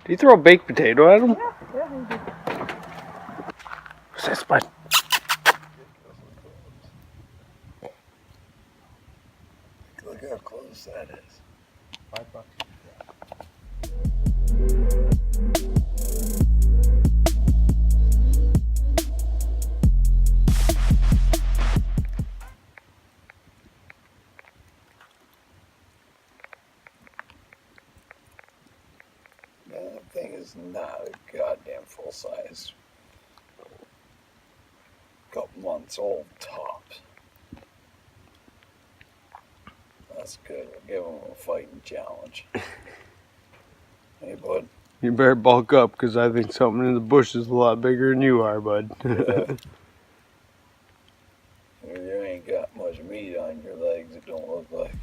Do you throw a baked potato at him? Yeah, he did. What's this, bud? Look how close that is. $5. That thing is not a goddamn full size. Couple months old tops. That's good. We'll give him a fighting challenge. Hey, bud. You better bulk up, because I think something in the bush is a lot bigger than you are, bud. Yeah. You ain't got much meat on your legs, it don't look like.